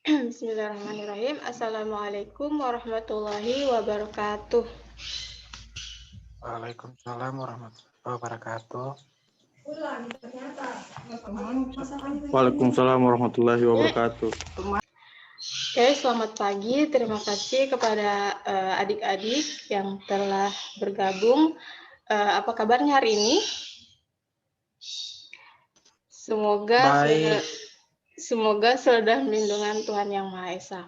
Bismillahirrahmanirrahim. Assalamualaikum warahmatullahi wabarakatuh. Waalaikumsalam warahmatullahi wabarakatuh. Waalaikumsalam warahmatullahi wabarakatuh. Oke, selamat pagi. Terima kasih kepada adik-adik yang telah bergabung. Apa kabarnya hari ini? Semoga selalu dalam lindungan Tuhan Yang Maha Esa.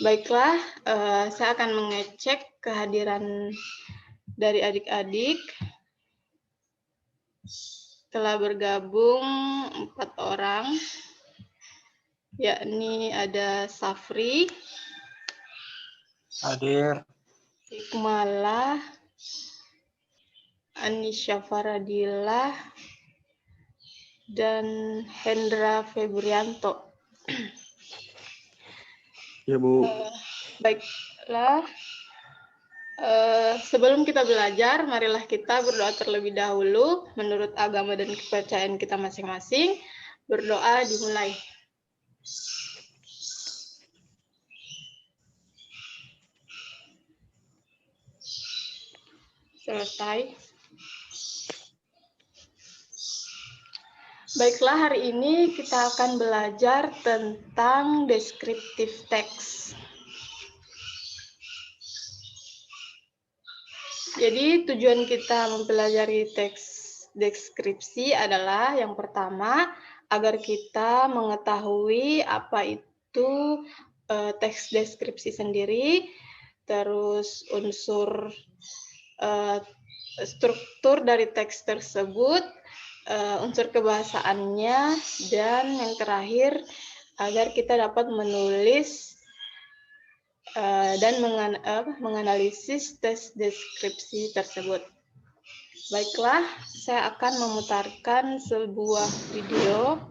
Baiklah, saya akan mengecek kehadiran dari adik-adik. Telah bergabung 4 orang, yakni ada Safri, Hadir. Hikmalah, Anisya Faradillah, dan Hendra Febrianto. Ya, Bu. Baiklah, sebelum kita belajar, marilah kita berdoa terlebih dahulu menurut agama dan kepercayaan kita masing-masing. Berdoa dimulai. Selesai. Baiklah, hari ini kita akan belajar tentang deskriptif teks. Jadi tujuan kita mempelajari teks deskripsi adalah yang pertama, agar kita mengetahui apa itu teks deskripsi sendiri, terus unsur struktur dari teks tersebut, unsur kebahasaannya, dan yang terakhir agar kita dapat menulis dan menganalisis teks deskripsi tersebut. Baiklah, saya akan memutarkan sebuah video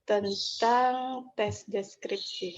tentang teks deskripsi.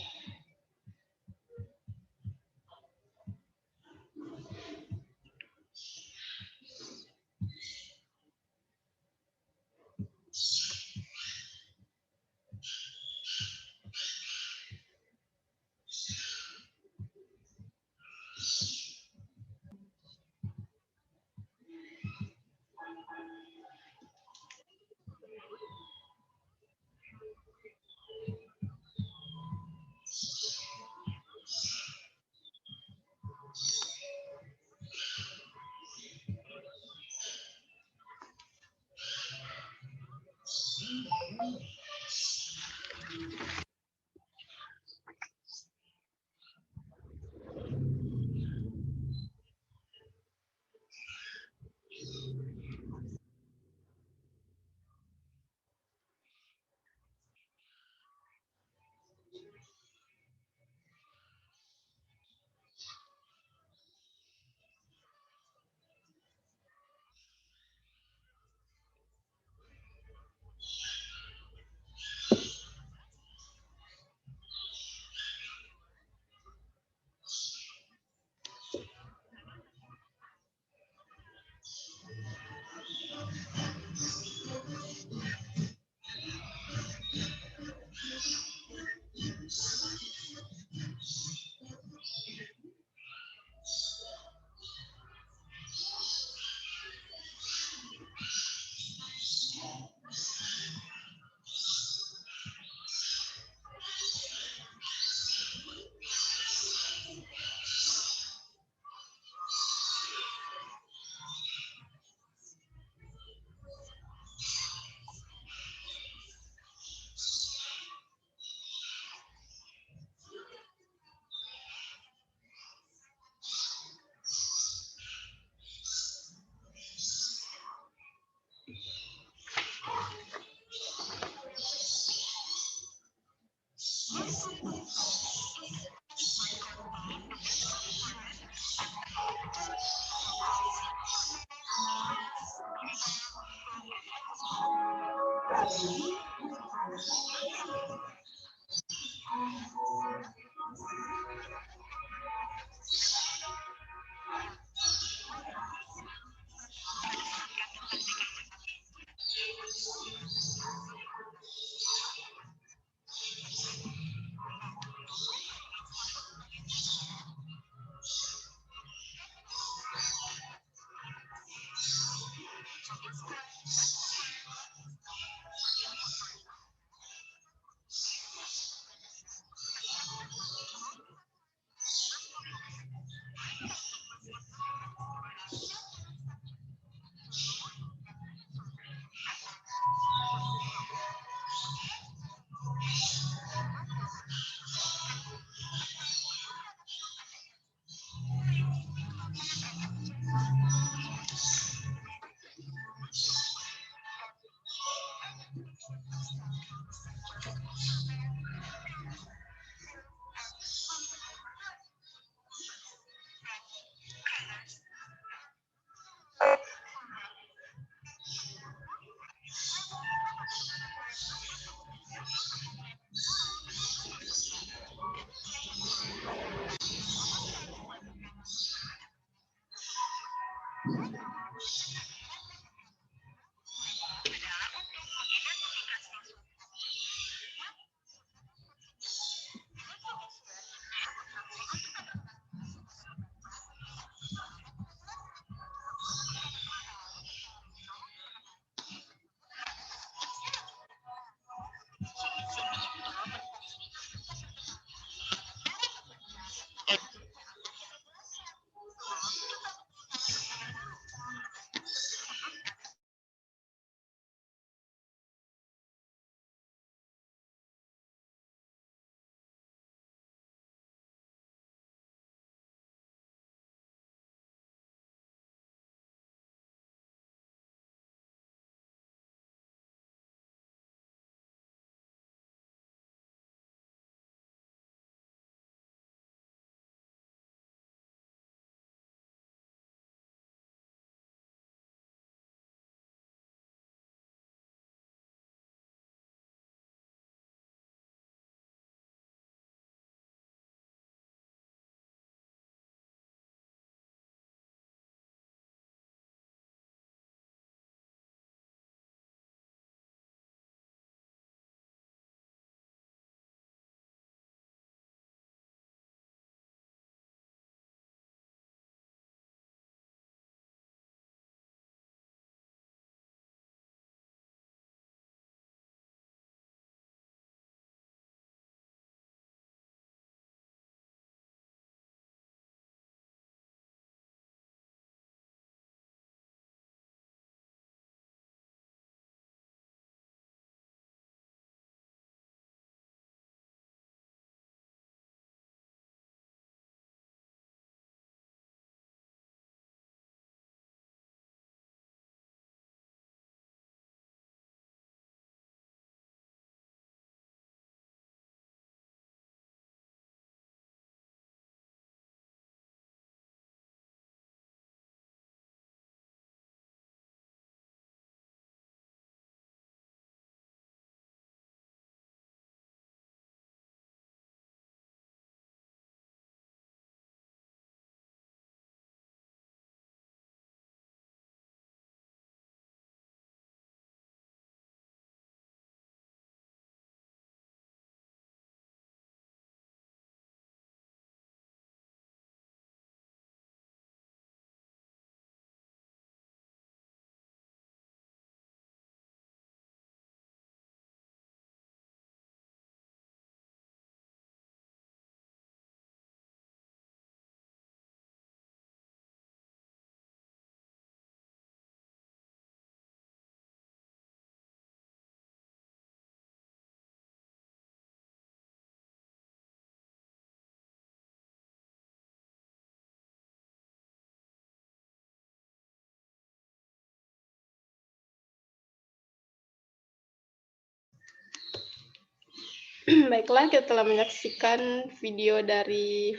Baiklah, kita telah menyaksikan video dari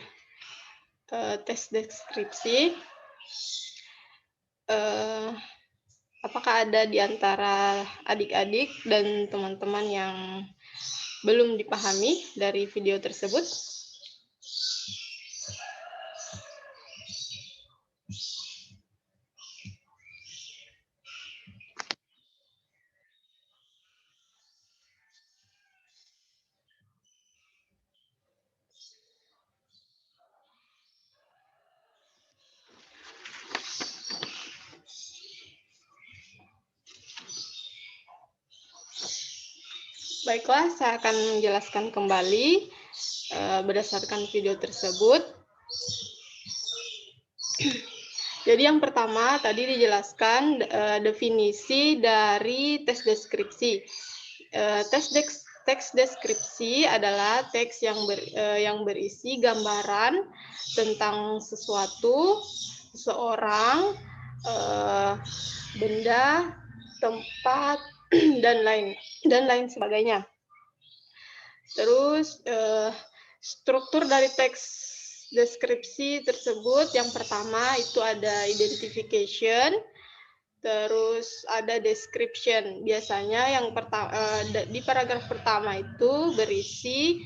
tes deskripsi. Apakah ada di antara adik-adik dan teman-teman yang belum dipahami dari video tersebut? Baiklah, saya akan menjelaskan kembali berdasarkan video tersebut. Jadi yang pertama tadi dijelaskan definisi dari tes deskripsi. Teks deskripsi adalah teks yang berisi gambaran tentang sesuatu, seseorang, benda, tempat, dan lain sebagainya. Terus struktur dari teks deskripsi tersebut, yang pertama itu ada identification, terus ada description. Biasanya yang di paragraf pertama itu berisi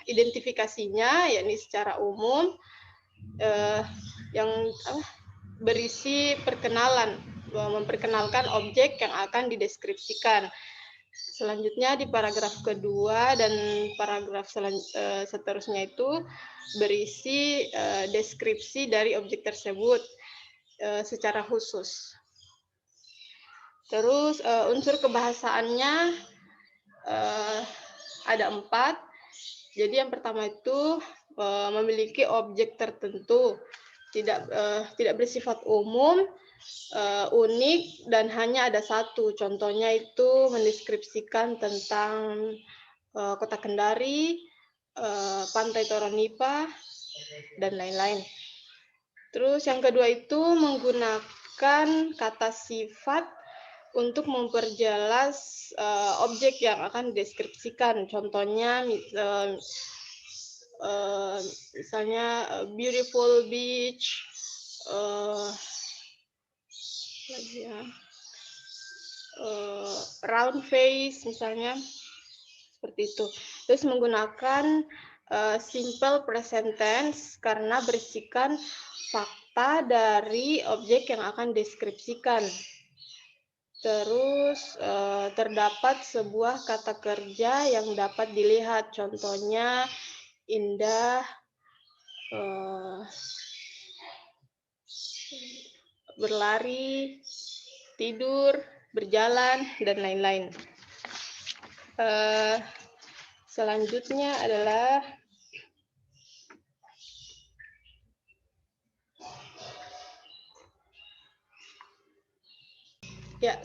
identifikasinya, yakni secara umum, yang berisi perkenalan, memperkenalkan objek yang akan dideskripsikan. Selanjutnya di paragraf kedua dan paragraf seterusnya itu berisi deskripsi dari objek tersebut secara khusus. Terus unsur kebahasaannya ada 4. Jadi yang pertama itu memiliki objek tertentu, tidak bersifat umum, unik, dan hanya ada satu. Contohnya itu mendeskripsikan tentang Kota Kendari, Pantai Toronipa, dan lain-lain. Terus yang kedua itu menggunakan kata sifat untuk memperjelas objek yang akan dideskripsikan. Contohnya misalnya beautiful beach, round face misalnya, seperti itu. Terus menggunakan simple present tense karena berisikan fakta dari objek yang akan deskripsikan. Terus terdapat sebuah kata kerja yang dapat dilihat, contohnya indah, berlari, tidur, berjalan, dan lain-lain. Selanjutnya adalah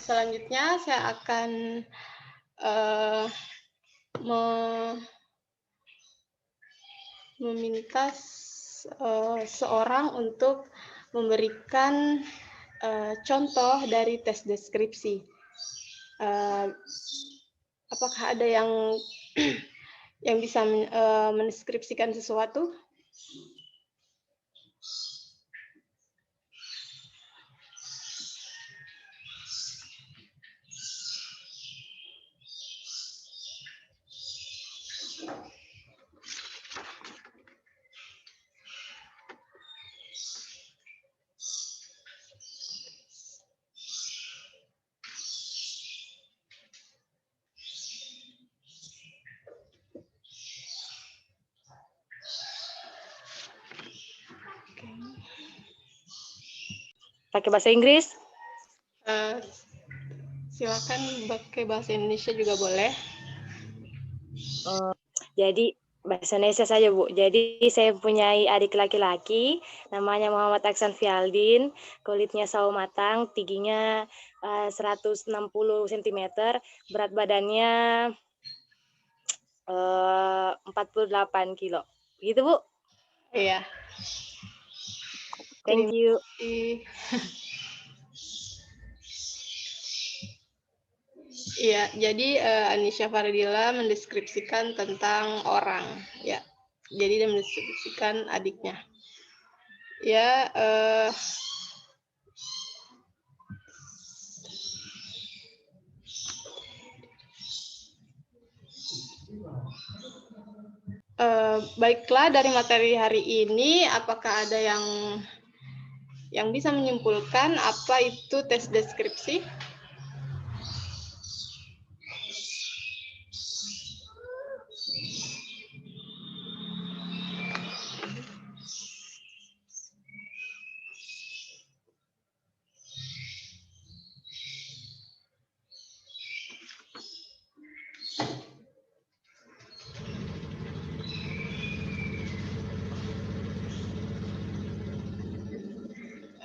selanjutnya saya akan meminta seorang untuk memberikan contoh dari tes deskripsi. Apakah ada yang bisa mendeskripsikan sesuatu? Pakai bahasa Inggris? Silakan pakai bahasa Indonesia juga boleh. Jadi bahasa Indonesia saja, Bu. Jadi saya punyai adik laki-laki, namanya Muhammad Aksan Fialdin, kulitnya sawo matang, tingginya 160 cm, berat badannya 48 kilo. Gitu, Bu? Iya. Thank you. Iya, jadi Anisha Fardila mendeskripsikan tentang orang, ya. Jadi dia mendeskripsikan adiknya. Ya, baiklah, dari materi hari ini, apakah ada yang bisa menyimpulkan apa itu tes deskripsi?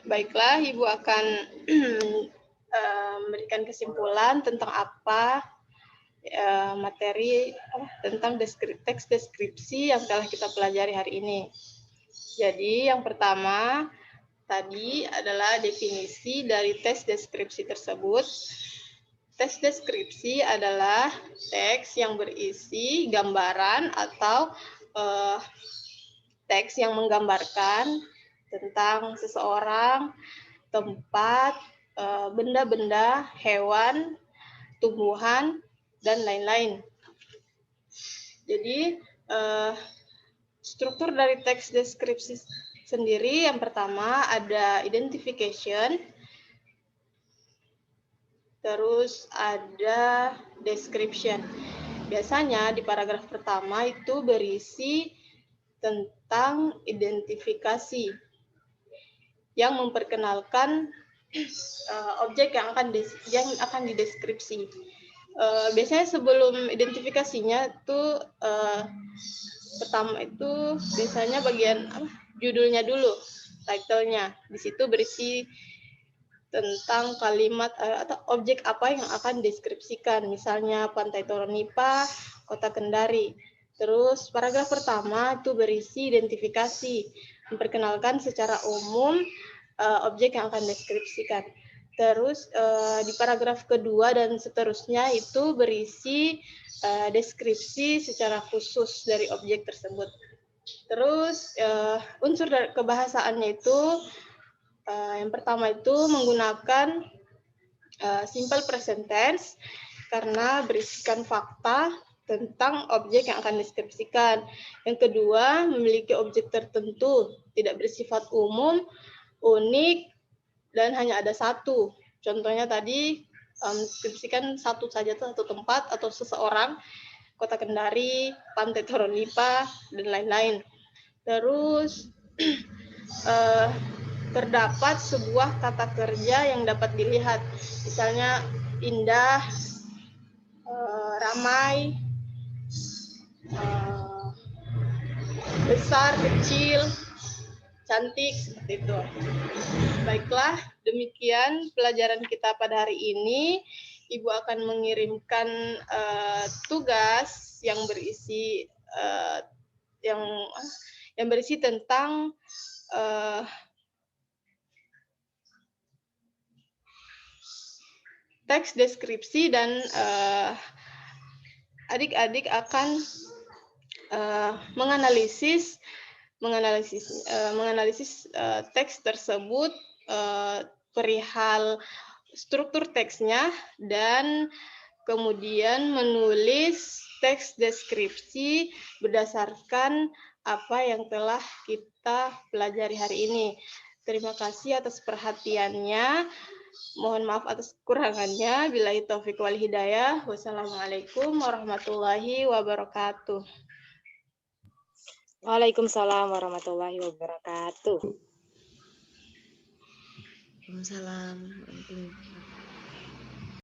Baiklah, Ibu akan memberikan kesimpulan tentang apa materi tentang teks deskripsi yang telah kita pelajari hari ini. Jadi yang pertama tadi adalah definisi dari tes deskripsi tersebut. Tes deskripsi adalah teks yang berisi gambaran atau teks yang menggambarkan tentang seseorang, tempat, benda-benda, hewan, tumbuhan, dan lain-lain. Jadi, struktur dari teks deskripsi sendiri, yang pertama ada identification, terus ada description. Biasanya di paragraf pertama itu berisi tentang identifikasi yang memperkenalkan objek yang akan dideskripsi. Biasanya sebelum identifikasinya tuh pertama itu biasanya bagian judulnya dulu, title-nya. Di situ berisi tentang kalimat atau objek apa yang akan dideskripsikan, misalnya Pantai Toronipa, Kota Kendari. Terus paragraf pertama itu berisi identifikasi, memperkenalkan secara umum objek yang akan dideskripsikan. Terus di paragraf kedua dan seterusnya itu berisi deskripsi secara khusus dari objek tersebut. Terus unsur dari kebahasaannya itu yang pertama itu menggunakan simple present tense karena berisikan fakta tentang objek yang akan dideskripsikan. Yang kedua, memiliki objek tertentu, tidak bersifat umum, unik, dan hanya ada satu. Contohnya tadi, deskripsikan satu saja, satu tempat atau seseorang, Kota Kendari, Pantai Toronipa, dan lain-lain. Terus, terdapat sebuah kata kerja yang dapat dilihat, misalnya indah, ramai, besar, kecil, cantik, seperti itu. Baiklah, demikian pelajaran kita pada hari ini. Ibu akan mengirimkan tugas yang berisi yang berisi tentang teks deskripsi, dan adik-adik akan menganalisis teks tersebut perihal struktur teksnya, dan kemudian menulis teks deskripsi berdasarkan apa yang telah kita pelajari hari ini. Terima kasih atas perhatiannya. Mohon maaf atas kekurangannya. Billahi taufiq wal hidayah. Wassalamualaikum warahmatullahi wabarakatuh. Waalaikumsalam warahmatullahi wabarakatuh. Waalaikumsalam warahmatullahi wabarakatuh.